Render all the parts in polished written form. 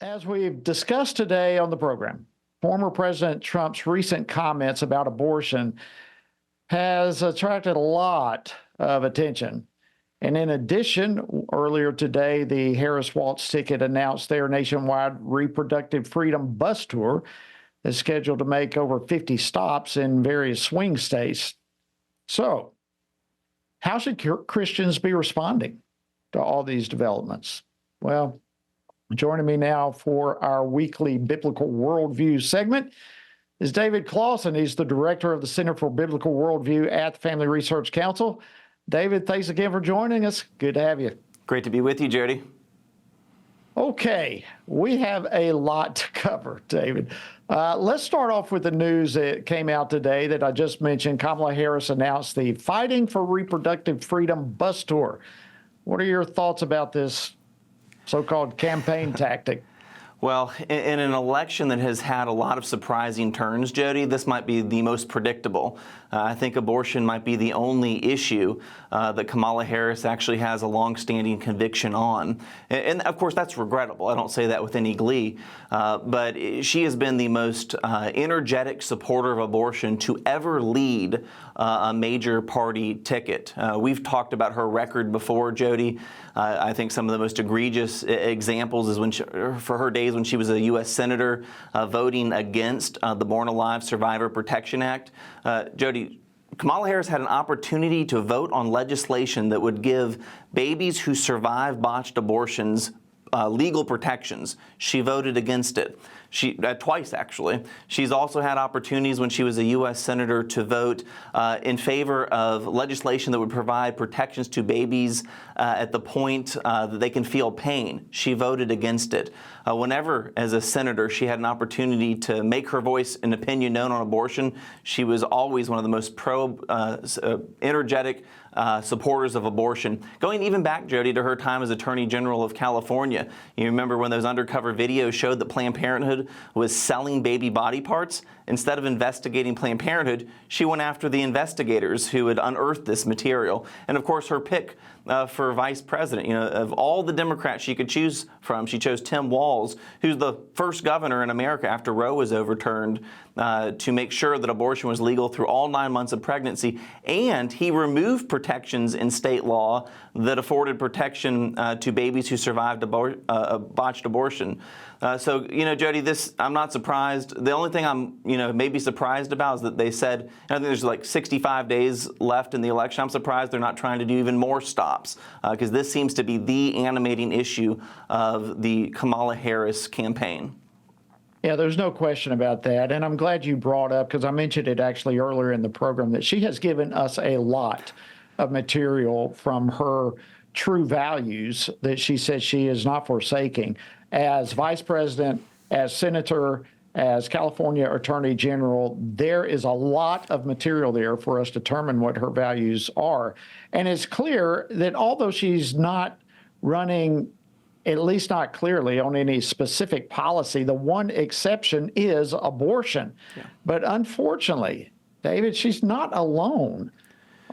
As we've discussed today on the program, former President Trump's recent comments about abortion has attracted a lot of attention. And in addition, earlier today, the Harris Walz ticket announced their nationwide Reproductive Freedom bus tour is scheduled to make over 50 stops in various swing states. So, how should Christians be responding to all these developments? Well, joining me now for our weekly Biblical Worldview segment is David Closson. He's the director of the Center for Biblical Worldview at the Family Research Council. David, thanks again for joining us. Good to have you. Great to be with you, Jody. Okay, we have a lot to cover, David. Let's start off with the news that came out today that I just mentioned. Kamala Harris announced the Fighting for Reproductive Freedom bus tour. What are your thoughts about this so-called campaign tactic? Well, in an election that has had a lot of surprising turns, Jody, this might be the most predictable. I think abortion might be the only issue that Kamala Harris actually has a longstanding conviction on. And of course, that's regrettable. I don't say that with any glee. But she has been the most energetic supporter of abortion to ever lead a major party ticket. We've talked about her record before, Jody. I think some of the most egregious examples is when for her days when she was a U.S. Senator voting against the Born Alive Survivor Protection Act. Jody, Kamala Harris had an opportunity to vote on legislation that would give babies who survive botched abortions legal protections. She voted against it. She twice, actually. She's also had opportunities when she was a U.S. Senator to vote in favor of legislation that would provide protections to babies at the point that they can feel pain. She voted against it. Whenever, as a senator, she had an opportunity to make her voice and opinion known on abortion, she was always one of the most energetic supporters of abortion. Going even back, Jody, to her time as Attorney General of California. You remember when those undercover videos showed that Planned Parenthood was selling baby body parts? Instead of investigating Planned Parenthood, she went after the investigators who had unearthed this material. And of course, her pick for vice president, of all the Democrats she could choose from, she chose Tim Walz, who's the first governor in America after Roe was overturned, to make sure that abortion was legal through all 9 months of pregnancy. And he removed protections in state law that afforded protection to babies who survived a botched abortion. So, Jody, I'm not surprised. The only thing I'm, maybe surprised about is that they said, I think there's like 65 days left in the election. I'm surprised they're not trying to do even more stops, because this seems to be the animating issue of the Kamala Harris campaign. Yeah, there's no question about that. And I'm glad you brought up, because I mentioned it actually earlier in the program, that she has given us a lot of material from her true values that she says she is not forsaking. As vice president, as senator, as California Attorney General, there is a lot of material there for us to determine what her values are. And it's clear that although she's not running, at least not clearly, on any specific policy, the one exception is abortion. Yeah. But unfortunately, David, she's not alone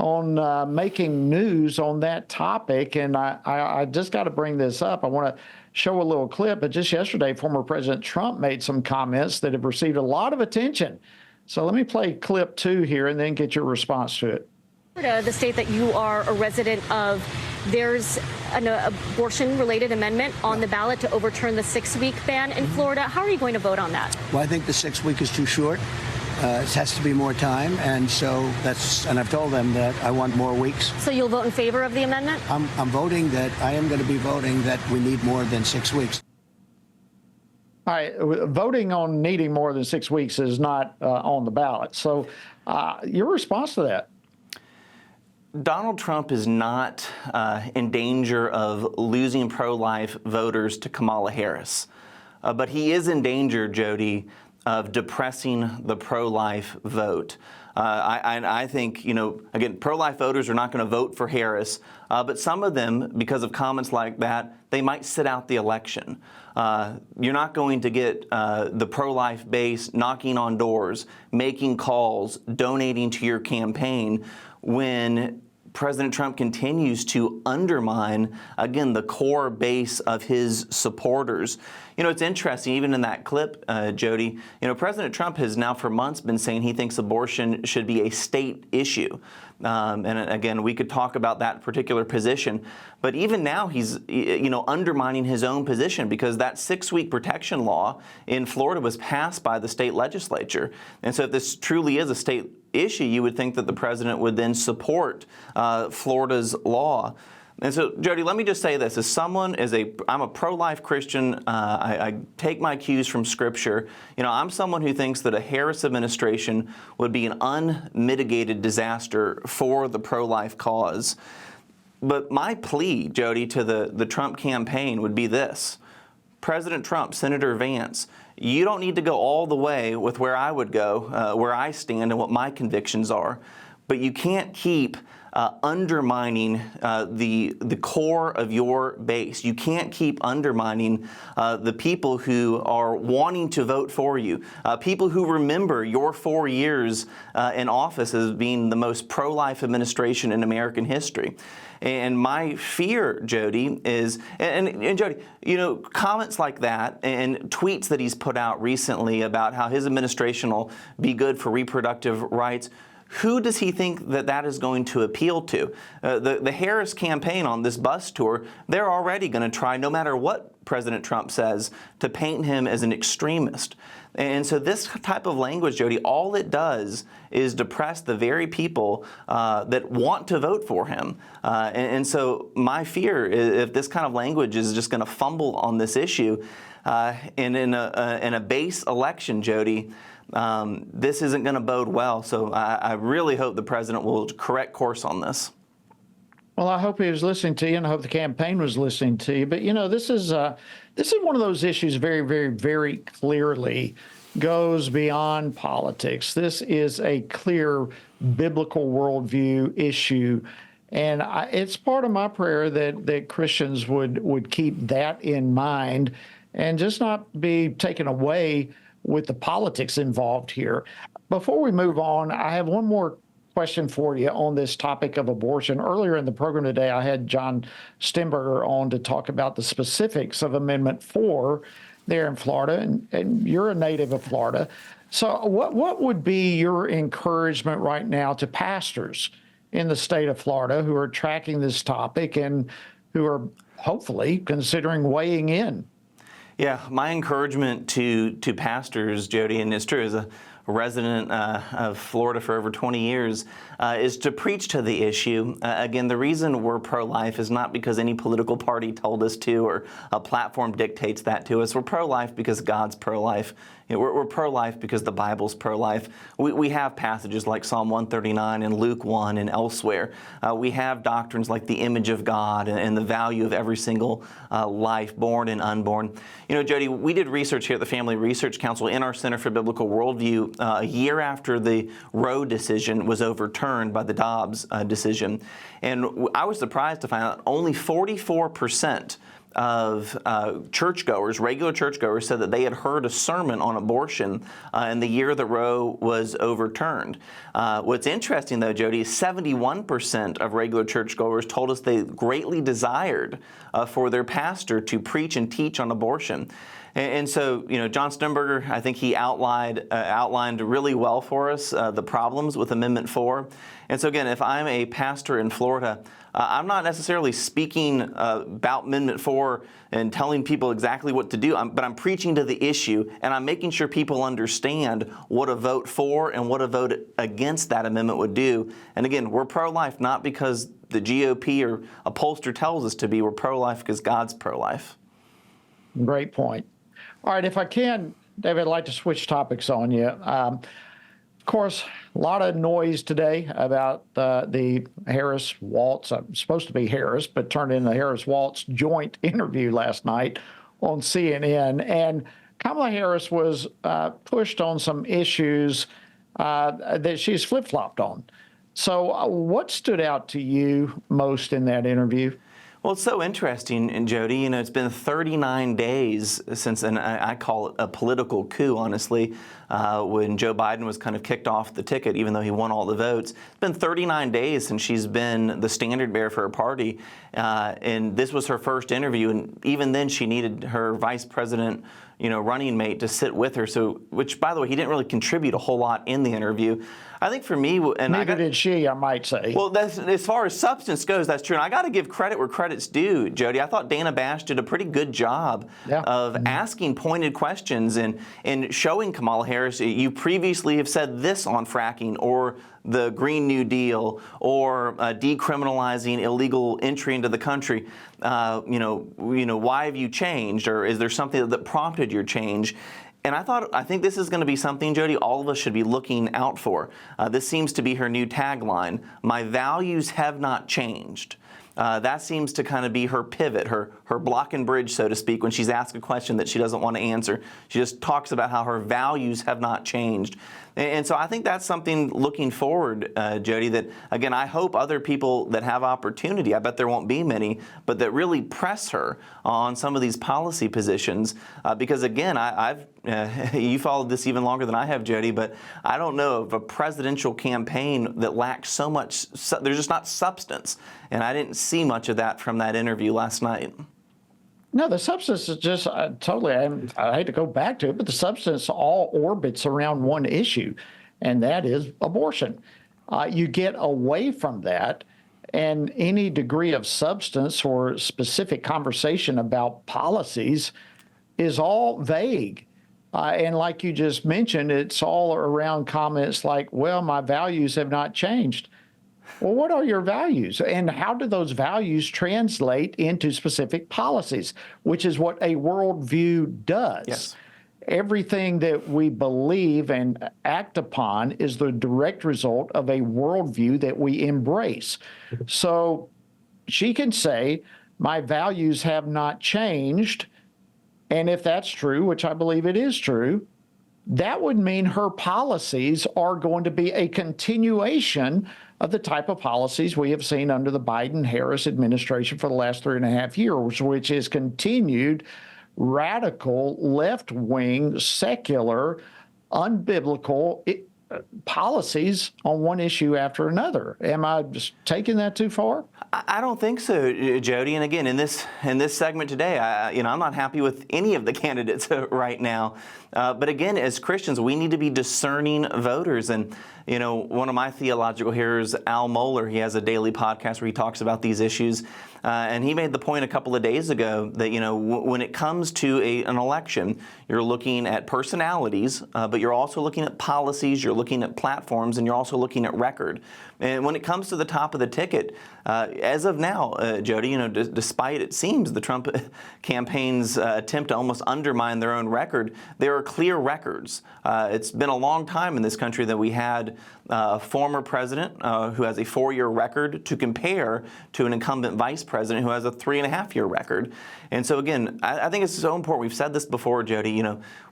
on making news on that topic. And I just got to bring this up. I want to show a little clip, but just yesterday, former President Trump made some comments that have received a lot of attention. So let me play clip 2 here and then get your response to it. The state that you are a resident of, there's an abortion-related amendment on the ballot to overturn the 6-week ban in Florida. How are you going to vote on that? Well, I think the 6-week is too short. It has to be more time, and so and I've told them that I want more weeks. So you'll vote in favor of the amendment? I am going to be voting that we need more than 6 weeks. All right, voting on needing more than 6 weeks is not on the ballot. So your response to that? Donald Trump is not in danger of losing pro-life voters to Kamala Harris, but he is in danger, Jody, of depressing the pro-life vote. I think, again, pro-life voters are not going to vote for Harris, but some of them, because of comments like that, they might sit out the election. You're not going to get the pro-life base knocking on doors, making calls, donating to your campaign when President Trump continues to undermine, again, the core base of his supporters. It's interesting, even in that clip, Jody, President Trump has now for months been saying he thinks abortion should be a state issue. And again, we could talk about that particular position, but even now he's, undermining his own position, because that 6-week protection law in Florida was passed by the state legislature. And so if this truly is a state issue, you would think that the president would then support Florida's law. And so, Jody, let me just say this. I'm a pro-life Christian. I take my cues from Scripture. I'm someone who thinks that a Harris administration would be an unmitigated disaster for the pro-life cause. But my plea, Jody, to the Trump campaign would be this. President Trump, Senator Vance, you don't need to go all the way with where I would go, where I stand and what my convictions are. But you can't keep undermining the core of your base. You can't keep undermining the people who are wanting to vote for you, people who remember your 4 years in office as being the most pro-life administration in American history. And my fear, Jody, is, and Jody, comments like that and tweets that he's put out recently about how his administration will be good for reproductive rights. Who does he think that is going to appeal to? The Harris campaign on this bus tour, they're already going to try, no matter what President Trump says, to paint him as an extremist. And so this type of language, Jody, all it does is depress the very people that want to vote for him. And so my fear is if this kind of language is just going to fumble on this issue, and in a base election, Jody, this isn't going to bode well. So I really hope the president will correct course on this. Well, I hope he was listening to you, and I hope the campaign was listening to you. But this is one of those issues very, very, very clearly goes beyond politics. This is a clear biblical worldview issue, and it's part of my prayer that Christians would keep that in mind and just not be taken away with the politics involved here. Before we move on, I have one more question for you on this topic of abortion. Earlier in the program today, I had John Stemberger on to talk about the specifics of Amendment 4 there in Florida, and you're a native of Florida. So what would be your encouragement right now to pastors in the state of Florida who are tracking this topic and who are hopefully considering weighing in? Yeah, my encouragement to pastors, Jody, and it's true, as a resident of Florida for over 20 years, is to preach to the issue. Again, the reason we're pro-life is not because any political party told us to or a platform dictates that to us. We're pro-life because God's pro-life. We're pro-life because the Bible's pro-life. We have passages like Psalm 139 and Luke 1 and elsewhere. We have doctrines like the image of God and the value of every single life, born and unborn. Jody, we did research here at the Family Research Council in our Center for Biblical Worldview a year after the Roe decision was overturned by the Dobbs decision. And I was surprised to find out only 44% of churchgoers, regular churchgoers, said that they had heard a sermon on abortion in the year that Roe was overturned. What's interesting, though, Jody, is 71% of regular churchgoers told us they greatly desired for their pastor to preach and teach on abortion. And so, John Stemberger, I think he outlined really well for us the problems with Amendment 4. And so, again, if I'm a pastor in Florida, I'm not necessarily speaking about Amendment 4 and telling people exactly what to do, but I'm preaching to the issue, and I'm making sure people understand what a vote for and what a vote against that amendment would do. And again, we're pro-life not because the GOP or a pollster tells us to be. We're pro-life because God's pro-life. Great point. All right, if I can, David, I'd like to switch topics on you. Of course, a lot of noise today about the Harris-Walz, supposed to be Harris, but turned into the Harris-Walz joint interview last night on CNN. And Kamala Harris was pushed on some issues that she's flip-flopped on. So what stood out to you most in that interview? Well, it's so interesting, and Jody, it's been 39 days since, and I call it a political coup, honestly, when Joe Biden was kind of kicked off the ticket, even though he won all the votes. It's been 39 days since she's been the standard bearer for her party, and this was her first interview, and even then she needed her vice president running mate to sit with her. So, which, by the way, he didn't really contribute a whole lot in the interview. I think for me, and neither did she, I might say. Well, that's, as far as substance goes, that's true. And I got to give credit where credit's due, Jody. I thought Dana Bash did a pretty good job of asking pointed questions and showing Kamala Harris, you previously have said this on fracking or the Green New Deal or decriminalizing illegal entry into the country. Why have you changed, or is there something that prompted your change? And I think this is going to be something, Jody, all of us should be looking out for. This seems to be her new tagline: "My values have not changed." That seems to kind of be her pivot, her block and bridge, so to speak, when she's asked a question that she doesn't want to answer. She just talks about how her values have not changed. And so I think that's something looking forward, Jody, that, again, I hope other people that have opportunity, I bet there won't be many, but that really press her on some of these policy positions. Because, again, you followed this even longer than I have, Jody, but I don't know of a presidential campaign that lacks so much, there's just not substance. And I didn't see much of that from that interview last night. No, the substance is just totally, I hate to go back to it, but the substance all orbits around one issue, and that is abortion. You get away from that, and any degree of substance or specific conversation about policies is all vague. And like you just mentioned, it's all around comments like, well, my values have not changed. Well, what are your values, and how do those values translate into specific policies, which is what a worldview does. Yes. Everything that we believe and act upon is the direct result of a worldview that we embrace. So she can say, my values have not changed, and if that's true, which I believe it is true, that would mean her policies are going to be a continuation of the type of policies we have seen under the Biden-Harris administration for the last 3.5 years, which is continued radical, left-wing, secular, unbiblical policies on one issue after another. Am I just taking that too far? I don't think so, Jody. And again, in this segment today, I'm not happy with any of the candidates right now. But again, as Christians, we need to be discerning voters. And one of my theological heroes, Al Mohler, he has a daily podcast where he talks about these issues. And he made the point a couple of days ago that, when it comes to an election, you're looking at personalities, but you're also looking at policies, you're looking at platforms, and you're also looking at record. And when it comes to the top of the ticket, as of now, Jody, despite it seems the Trump campaign's attempt to almost undermine their own record, there are clear records. It's been a long time in this country that we had a former president who has a 4-year record to compare to an incumbent vice president who has a 3.5-year record. And so, again, I think it's so important. We've said this before, Jody.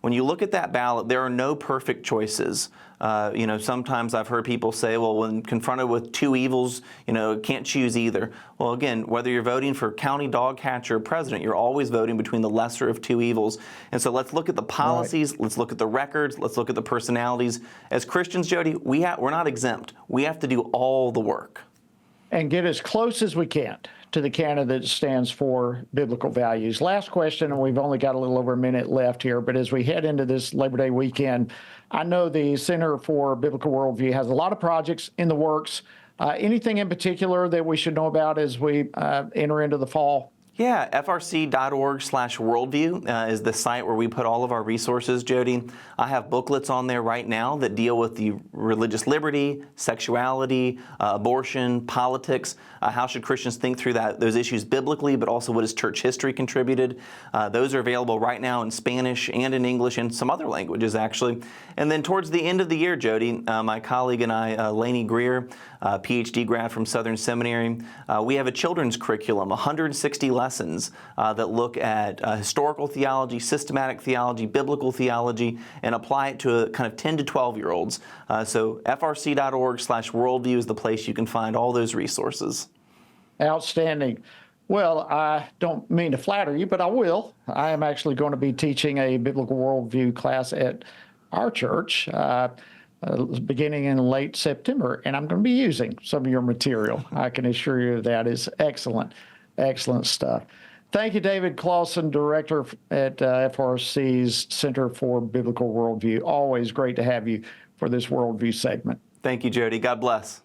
When you look at that ballot, there are no perfect choices. Sometimes I've heard people say, well, when confronted with two evils, can't choose either. Well, again, whether you're voting for county dog catcher or president, you're always voting between the lesser of two evils. And so let's look at the policies, right. Let's look at the records, let's look at the personalities. As Christians, Jody, we're not exempt. We have to do all the work. And get as close as we can to the candidate that stands for biblical values. Last question, and we've only got a little over a minute left here, but as we head into this Labor Day weekend, I know the Center for Biblical Worldview has a lot of projects in the works. Anything in particular that we should know about as we enter into the fall? Yeah, frc.org/worldview is the site where we put all of our resources, Jody. I have booklets on there right now that deal with the religious liberty, sexuality, abortion, politics. How should Christians think through those issues biblically, but also what has church history contributed? Those are available right now in Spanish and in English and some other languages, actually. And then towards the end of the year, Jody, my colleague and I, Lainey Greer, PhD grad from Southern Seminary, we have a children's curriculum, 160 lessons that look at historical theology, systematic theology, biblical theology, and apply it to a kind of 10 to 12-year-olds. So frc.org/worldview is the place you can find all those resources. Outstanding. Well, I don't mean to flatter you, but I will. I am actually going to be teaching a biblical worldview class at our church beginning in late September, and I'm going to be using some of your material. I can assure you that is excellent, excellent stuff. Thank you, David Closson, Director at FRC's Center for Biblical Worldview. Always great to have you for this Worldview segment. Thank you, Jody. God bless.